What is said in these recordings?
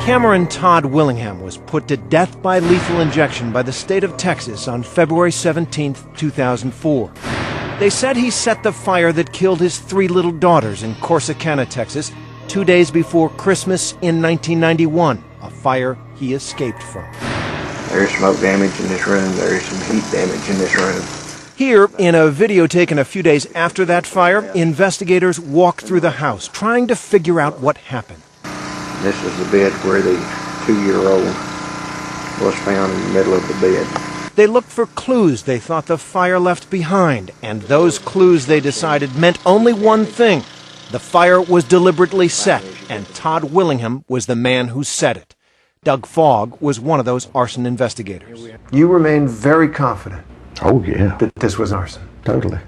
Cameron Todd Willingham was put to death by lethal injection by the state of Texas on February 17, 2004. They said he set the fire that killed his 3 little daughters in Corsicana, Texas, 2 days before Christmas in 1991, a fire he escaped from. There's smoke damage in this room. There's some heat damage in this room. Here, in a video taken a few days after that fire, investigators walk through the house, trying to figure out what happened. This is the bed where the 2-year-old was found in the middle of the bed. They looked for clues they thought the fire left behind, and those clues, they decided, meant only one thing. The fire was deliberately set, and Todd Willingham was the man who set it. Doug Fogg was one of those arson investigators. You remain very confident. Oh, yeah. That this was arson. Totally.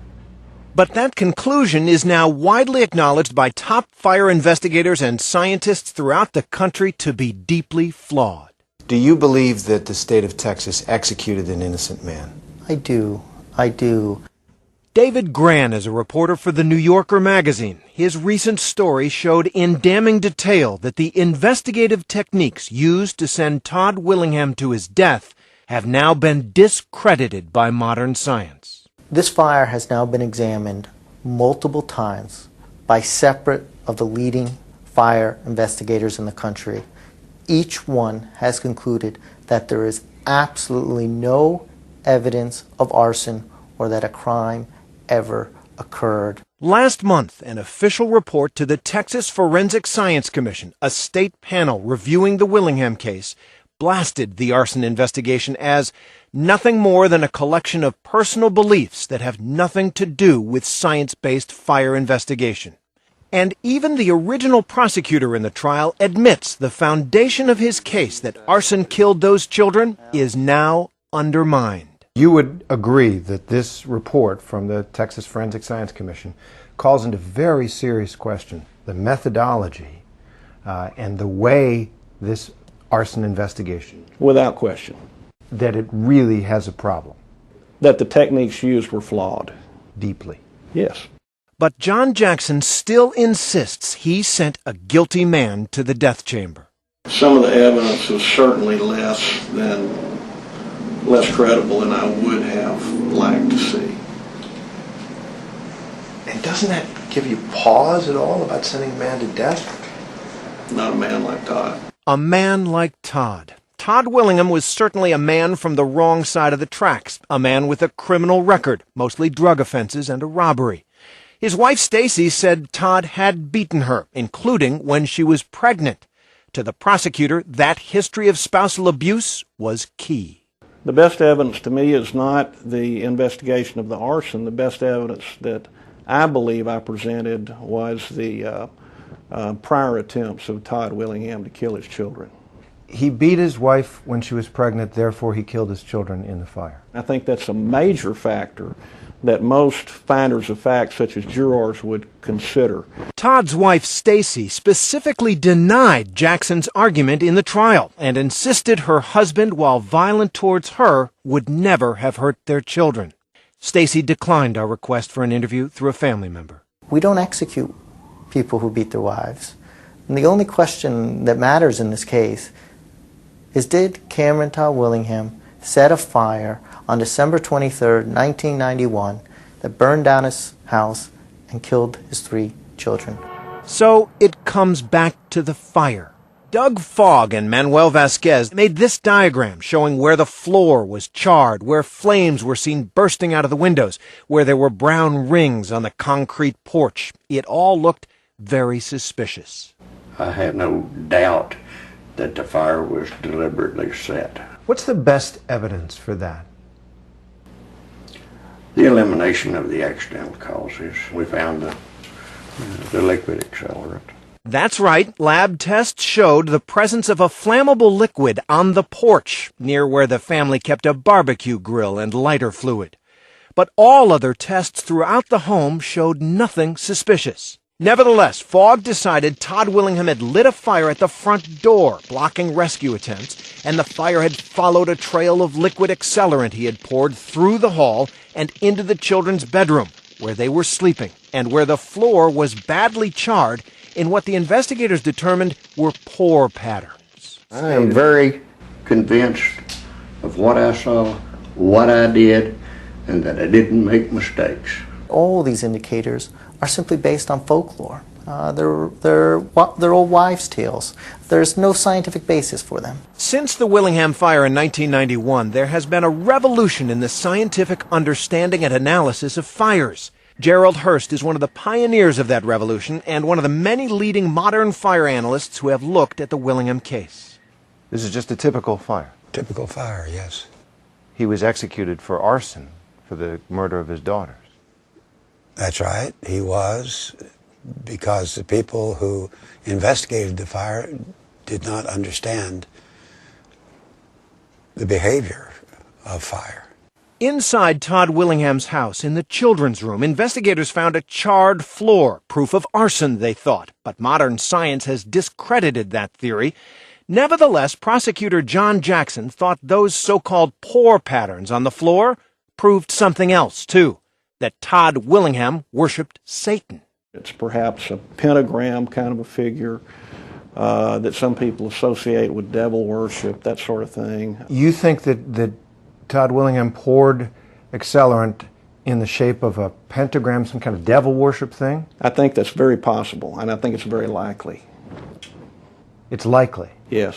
But that conclusion is now widely acknowledged by top fire investigators and scientists throughout the country to be deeply flawed. Do you believe that the state of Texas executed an innocent man? I do. David Gran is a reporter for The New Yorker magazine. His recent story showed in damning detail that the investigative techniques used to send Todd Willingham to his death have now been discredited by modern science. This fire has now been examined multiple times by separate of the leading fire investigators in the country. Each one has concluded that there is absolutely no evidence of arson or that a crime ever occurred. Last month, an official report to the Texas Forensic Science Commission, a state panel reviewing the Willingham case, blasted the arson investigation as nothing more than a collection of personal beliefs that have nothing to do with science-based fire investigation. And even the original prosecutor in the trial admits the foundation of his case that arson killed those children is now undermined. You would agree that this report from the Texas Forensic Science Commission calls into very serious question the methodology and the way this arson investigation. Without question. That it really has a problem. That the techniques used were flawed. Deeply. Yes. But John Jackson still insists he sent a guilty man to the death chamber. Some of the evidence is certainly less credible than I would have liked to see. And doesn't that give you pause at all about sending a man to death? Not a man like Todd. A man like Todd. Todd Willingham was certainly a man from the wrong side of the tracks, a man with a criminal record, mostly drug offenses and a robbery. His wife Stacy said Todd had beaten her, including when she was pregnant. To the prosecutor, that history of spousal abuse was key. The best evidence to me is not the investigation of the arson. The best evidence that I believe I presented was the prior attempts of Todd Willingham to kill his children. He beat his wife when she was pregnant, therefore he killed his children in the fire. I think that's a major factor that most finders of fact, such as jurors, would consider. Todd's wife, Stacy, specifically denied Jackson's argument in the trial and insisted her husband, while violent towards her, would never have hurt their children. Stacy declined our request for an interview through a family member. We don't execute people who beat their wives. And the only question that matters in this case is, did Cameron Todd Willingham set a fire on December 23rd, 1991, that burned down his house and killed his 3 children? So it comes back to the fire. Doug Fogg and Manuel Vasquez made this diagram showing where the floor was charred, where flames were seen bursting out of the windows, where there were brown rings on the concrete porch. It all looked very suspicious. I have no doubt that the fire was deliberately set. What's the best evidence for that? The elimination of the accidental causes. We found the liquid accelerant. That's right. Lab tests showed the presence of a flammable liquid on the porch, near where the family kept a barbecue grill and lighter fluid. But all other tests throughout the home showed nothing suspicious. Nevertheless, Fogg decided Todd Willingham had lit a fire at the front door, blocking rescue attempts, and the fire had followed a trail of liquid accelerant he had poured through the hall and into the children's bedroom, where they were sleeping, and where the floor was badly charred in what the investigators determined were pore patterns. I am very convinced of what I saw, what I did, and that I didn't make mistakes. All these indicators are simply based on folklore. They're old wives' tales. There's no scientific basis for them. Since the Willingham fire in 1991, there has been a revolution in the scientific understanding and analysis of fires. Gerald Hurst is one of the pioneers of that revolution and one of the many leading modern fire analysts who have looked at the Willingham case. This is just a typical fire. Typical fire, yes. He was executed for arson, for the murder of his daughters. That's right, he was, because the people who investigated the fire did not understand the behavior of fire. Inside Todd Willingham's house, in the children's room, investigators found a charred floor, proof of arson, they thought. But modern science has discredited that theory. Nevertheless, prosecutor John Jackson thought those so-called pour patterns on the floor proved something else, too, that Todd Willingham worshipped Satan. It's perhaps a pentagram kind of a figure that some people associate with devil worship, that sort of thing. You think that Todd Willingham poured accelerant in the shape of a pentagram, some kind of devil worship thing? I think that's very possible, and I think it's very likely. It's likely. Yes.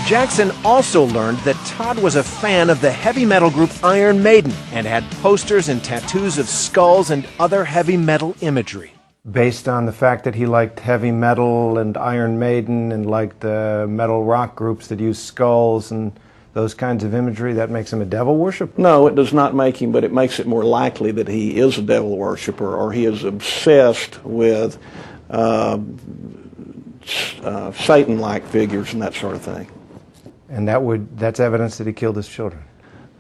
Jackson also learned that Todd was a fan of the heavy metal group Iron Maiden and had posters and tattoos of skulls and other heavy metal imagery. Based on the fact that he liked heavy metal and Iron Maiden and liked metal rock groups that use skulls and those kinds of imagery, that makes him a devil worshiper? No, it does not make him, but it makes it more likely that he is a devil worshiper or he is obsessed with Satan-like figures and that sort of thing. And that's evidence that he killed his children?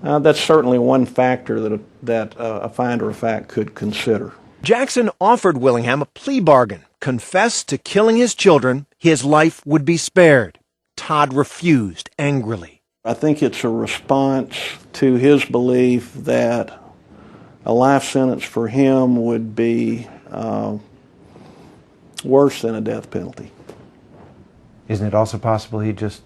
That's certainly one factor that a finder of fact could consider. Jackson offered Willingham a plea bargain. Confess to killing his children, his life would be spared. Todd refused angrily. I think it's a response to his belief that a life sentence for him would be worse than a death penalty. Isn't it also possible he just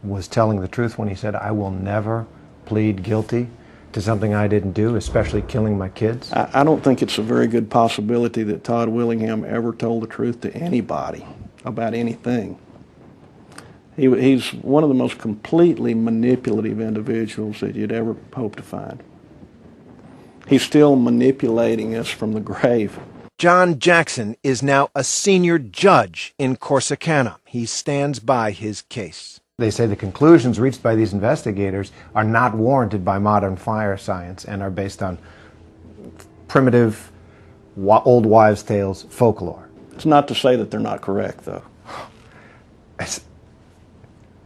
was telling the truth when he said, I will never plead guilty to something I didn't do, especially killing my kids? I don't think it's a very good possibility that Todd Willingham ever told the truth to anybody about anything. He's one of the most completely manipulative individuals that you'd ever hope to find. He's still manipulating us from the grave. John Jackson is now a senior judge in Corsicana. He stands by his case. They say the conclusions reached by these investigators are not warranted by modern fire science and are based on primitive, old wives' tales, folklore. It's not to say that they're not correct, though.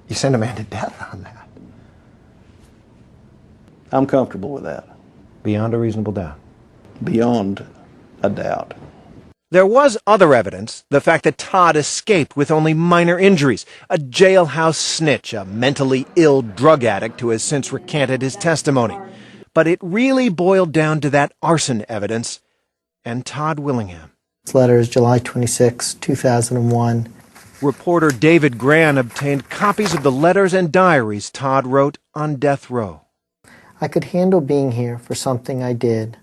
You send a man to death on that. I'm comfortable with that. Beyond a reasonable doubt. Beyond a doubt. There was other evidence, the fact that Todd escaped with only minor injuries, a jailhouse snitch, a mentally ill drug addict who has since recanted his testimony. But it really boiled down to that arson evidence and Todd Willingham. This letter is July 26, 2001. Reporter David Gran obtained copies of the letters and diaries Todd wrote on death row. I could handle being here for something I did,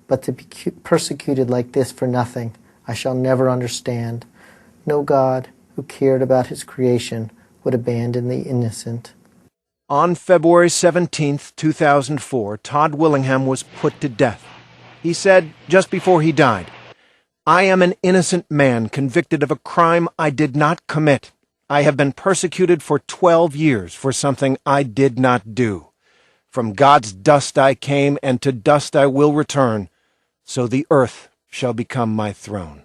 but to be persecuted like this for nothing, I shall never understand. No God who cared about his creation would abandon the innocent. On February 17, 2004, Todd Willingham was put to death. He said, just before he died, I am an innocent man convicted of a crime I did not commit. I have been persecuted for 12 years for something I did not do. From God's dust I came, and to dust I will return. So the earth shall become my throne.